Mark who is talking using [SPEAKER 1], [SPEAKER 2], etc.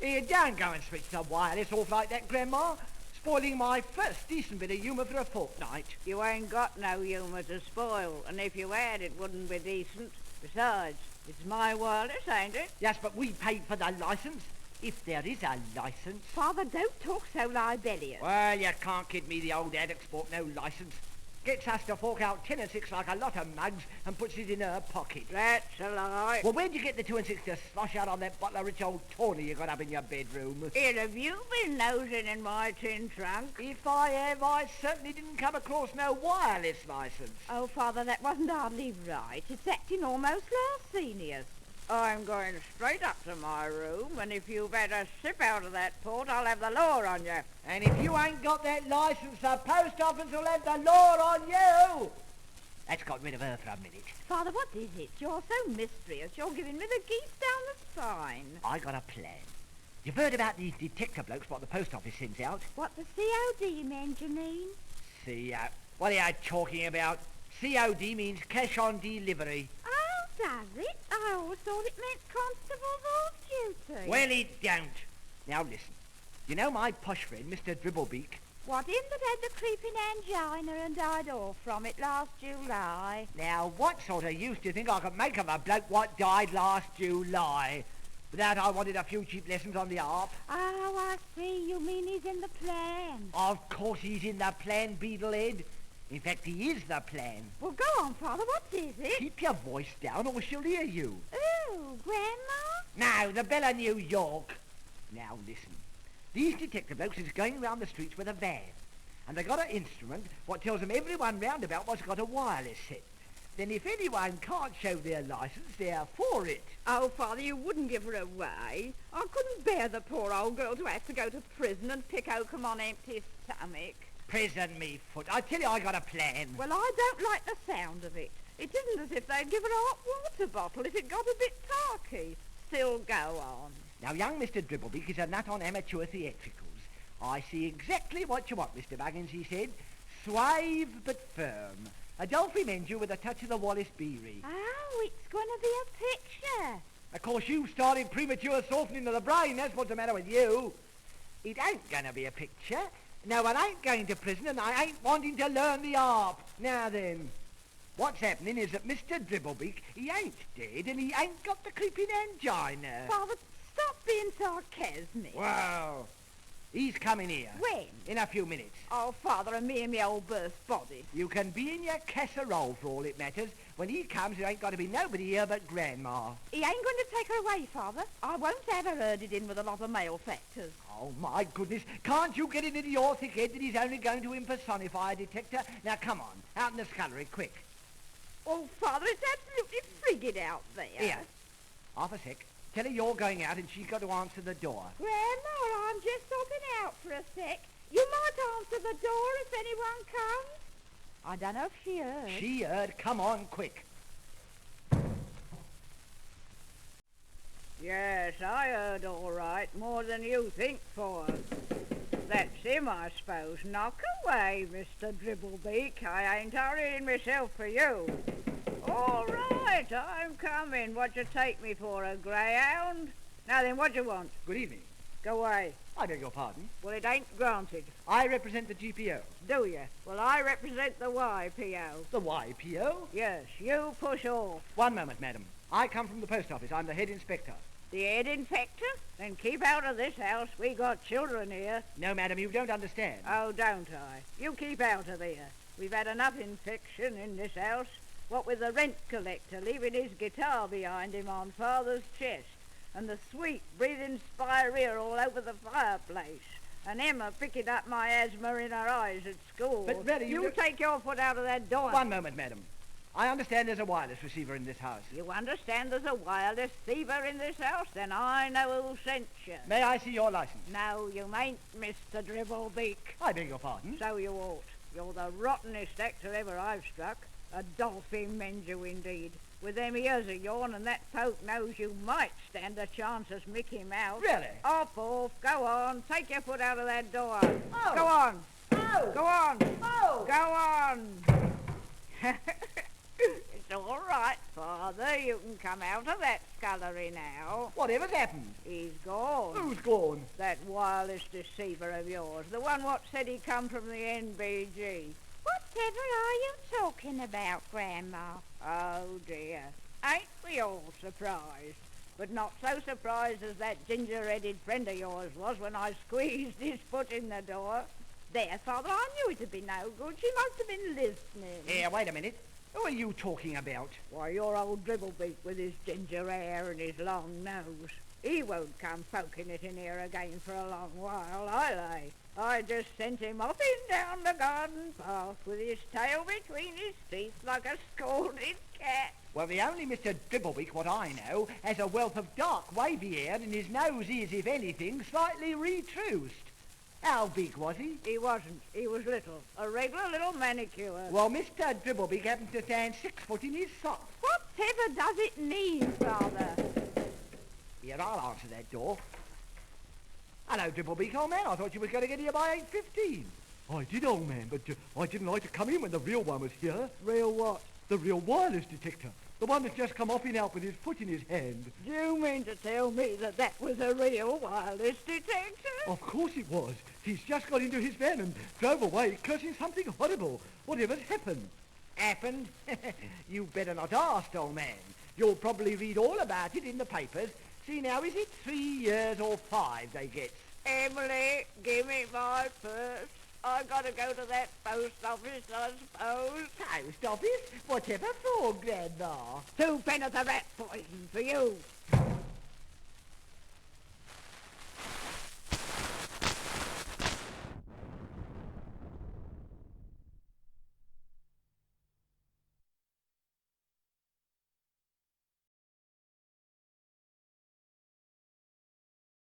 [SPEAKER 1] Here, don't go and switch the wireless off like that, Grandma. Spoiling my first decent bit of humour for a fortnight.
[SPEAKER 2] You ain't got no humour to spoil, and if you had, it wouldn't be decent. Besides, it's my wireless, ain't it?
[SPEAKER 1] Yes, but we paid for the licence. If there is a licence.
[SPEAKER 3] Father, don't talk so libellous.
[SPEAKER 1] Well, you can't kid me, the old addict's bought no licence. Gets us to fork out 10 and 6 like a lot of mugs and puts it in her pocket.
[SPEAKER 2] That's a lie.
[SPEAKER 1] Well, where'd you get the 2 and 6 to slosh out on that bottle of rich old tawny you got up in your bedroom?
[SPEAKER 2] Here, have you been nosing in my tin trunk?
[SPEAKER 1] If I have, I certainly didn't come across no wireless licence.
[SPEAKER 3] Oh, Father, that wasn't hardly right. It's acting almost last seniors.
[SPEAKER 2] I'm going straight up to my room, and if you've had a sip out of that port, I'll have the law on you.
[SPEAKER 1] And if you ain't got that licence, the post office will have the law on you. That's got rid of her for a minute.
[SPEAKER 3] Father, what is it? You're so mysterious. You're giving me the geese down the spine.
[SPEAKER 1] I got a plan. You've heard about these detector blokes what the post office sends out?
[SPEAKER 3] What the COD mean, Janine?
[SPEAKER 1] What are you talking about? COD means cash on delivery.
[SPEAKER 3] Oh, does it? I always thought it meant constables off duty.
[SPEAKER 1] Well, it don't. Now listen. You know my posh friend, Mr. Dribblebeak?
[SPEAKER 3] What, him that had the creeping angina and died off from it last July?
[SPEAKER 1] Now, what sort of use do you think I could make of a bloke what died last July? Without I wanted a few cheap lessons on the harp.
[SPEAKER 3] Oh, I see. You mean he's in the plan?
[SPEAKER 1] Of course he's in the plan, Beetlehead. In fact, he is the plan.
[SPEAKER 3] Well, go on, Father. What is it?
[SPEAKER 1] Keep your voice down or she'll hear you.
[SPEAKER 3] Ooh, Grandma?
[SPEAKER 1] No, the Belle of New York. Now, listen. These detective blokes is going round the streets with a van. And they got an instrument what tells them everyone round about what's got a wireless set. Then if anyone can't show their licence, they're for it.
[SPEAKER 3] Oh, Father, you wouldn't give her away. I couldn't bear the poor old girl to have to go to prison and pick Hogan on empty stomach.
[SPEAKER 1] Prison me foot. I tell you I got a plan.
[SPEAKER 3] Well, I don't like the sound of it. It isn't as if they'd give her a hot water bottle if it got a bit talky. Still, go on.
[SPEAKER 1] Now, young Mr. Dribblebeak is a nut on amateur theatricals. I see exactly what you want, Mr. Buggins, he said. Suave but firm. A Dolphy Menju with a touch of the Wallace Beery.
[SPEAKER 3] Oh, it's going to be a picture.
[SPEAKER 1] Of course, you started premature softening of the brain. That's what's the matter with you. It ain't going to be a picture. No, I ain't going to prison and I ain't wanting to learn the harp. Now then, what's happening is that Mr. Dribblebeak, he ain't dead and he ain't got the creeping angina.
[SPEAKER 3] Father, stop being sarcastic.
[SPEAKER 1] Well, he's coming here.
[SPEAKER 3] When?
[SPEAKER 1] In a few minutes.
[SPEAKER 3] Oh, Father, and me and my old birth body.
[SPEAKER 1] You can be in your casserole for all it matters. When he comes, there ain't got to be nobody here but Grandma.
[SPEAKER 3] He ain't going to take her away, Father. I won't have her herded in with a lot of male factors.
[SPEAKER 1] Oh, my goodness. Can't you get it into your thick head that he's only going to impersonify a detector? Now, come on. Out in the scullery, quick.
[SPEAKER 3] Oh, Father, it's absolutely frigging out there.
[SPEAKER 1] Here. Half a sec. Tell her you're going out and she's got to answer the door.
[SPEAKER 3] Grandma, I'm just stopping out for a sec. You might answer the door if anyone comes. I don't know if she heard.
[SPEAKER 1] She heard. Come on, quick.
[SPEAKER 2] Yes, I heard all right, more than you think for. That's him, I suppose. Knock away, Mr. Dribblebeak. I ain't hurrying myself for you. All right, I'm coming. What you take me for, a greyhound? Now then, what you want?
[SPEAKER 1] Good evening.
[SPEAKER 2] Go away.
[SPEAKER 1] I beg your pardon.
[SPEAKER 2] Well, it ain't granted.
[SPEAKER 1] I represent the GPO.
[SPEAKER 2] Do you? Well, I represent the YPO.
[SPEAKER 1] The YPO?
[SPEAKER 2] Yes, you push off.
[SPEAKER 1] One moment, madam. I come from the post office. I'm the head inspector.
[SPEAKER 2] The head inspector? Then keep out of this house. We got children here.
[SPEAKER 1] No, madam, you don't understand.
[SPEAKER 2] Oh, don't I? You keep out of there. We've had enough infection in this house. What with the rent collector leaving his guitar behind him on Father's chest, and the sweet breathing spirea all over the fireplace, and Emma picking up my asthma in her eyes at school.
[SPEAKER 1] But really,
[SPEAKER 2] you take your foot out of that door.
[SPEAKER 1] One moment, madam. I understand there's a wireless receiver in this house.
[SPEAKER 2] You understand there's a wireless receiver in this house? Then I know who sent you.
[SPEAKER 1] May I see your license?
[SPEAKER 2] No, you mayn't, Mr. Dribblebeak.
[SPEAKER 1] I beg your pardon?
[SPEAKER 2] So you ought. You're the rottenest actor ever I've struck. A dolphin Menju indeed. With them ears of yourn and that poke nose, you might stand a chance as Mickey Mouse.
[SPEAKER 1] Really?
[SPEAKER 2] Off, go on. Take your foot out of that door.
[SPEAKER 1] Oh.
[SPEAKER 2] Go on.
[SPEAKER 1] Oh.
[SPEAKER 2] Go on.
[SPEAKER 1] Oh.
[SPEAKER 2] Go on. It's all right, Father. You can come out of that scullery now.
[SPEAKER 1] Whatever's happened?
[SPEAKER 2] He's gone.
[SPEAKER 1] Who's gone?
[SPEAKER 2] That wireless deceiver of yours, the one what said he come from the NBG.
[SPEAKER 3] Whatever are you talking about, Grandma?
[SPEAKER 2] Oh, dear. Ain't we all surprised? But not so surprised as that ginger-headed friend of yours was when I squeezed his foot in the door.
[SPEAKER 3] There, Father, I knew it'd be no good. She must have been listening.
[SPEAKER 1] Here, wait a minute. Who are you talking about?
[SPEAKER 2] Why, your old Dribblebeak with his ginger hair and his long nose. He won't come poking it in here again for a long while, I lay. I just sent him hopping down the garden path with his tail between his teeth like a scalded cat.
[SPEAKER 1] Well, the only Mr. Dribblebeak, what I know, has a wealth of dark, wavy hair, and his nose is, if anything, slightly retruced. How big was he?
[SPEAKER 2] He wasn't. He was little. A regular little manicure.
[SPEAKER 1] Well, Mr. Dribblebeak happened to stand 6 foot in his socks.
[SPEAKER 3] Whatever does it mean, Father?
[SPEAKER 1] Here, I'll answer that door. Hello, Dribblebeak, old man. I thought you was going to get here by 8:15.
[SPEAKER 4] I did, old man, but I didn't like to come in when the real one was here.
[SPEAKER 2] Real what?
[SPEAKER 4] The real wireless detector. The one that's just come hopping out with his foot in his hand.
[SPEAKER 2] Do you mean to tell me that was a real wireless detector?
[SPEAKER 4] Of course it was. He's just got into his van and drove away, cursing something horrible. Whatever's happened?
[SPEAKER 1] Happened? You better not ask, old man. You'll probably read all about it in the papers. See now, is it 3 years or 5 they get?
[SPEAKER 2] Emily, give me my purse. I gotta go to that post office, I suppose.
[SPEAKER 1] Post office? Whatever for, Grandma?
[SPEAKER 2] 2 pence of rat poison for you.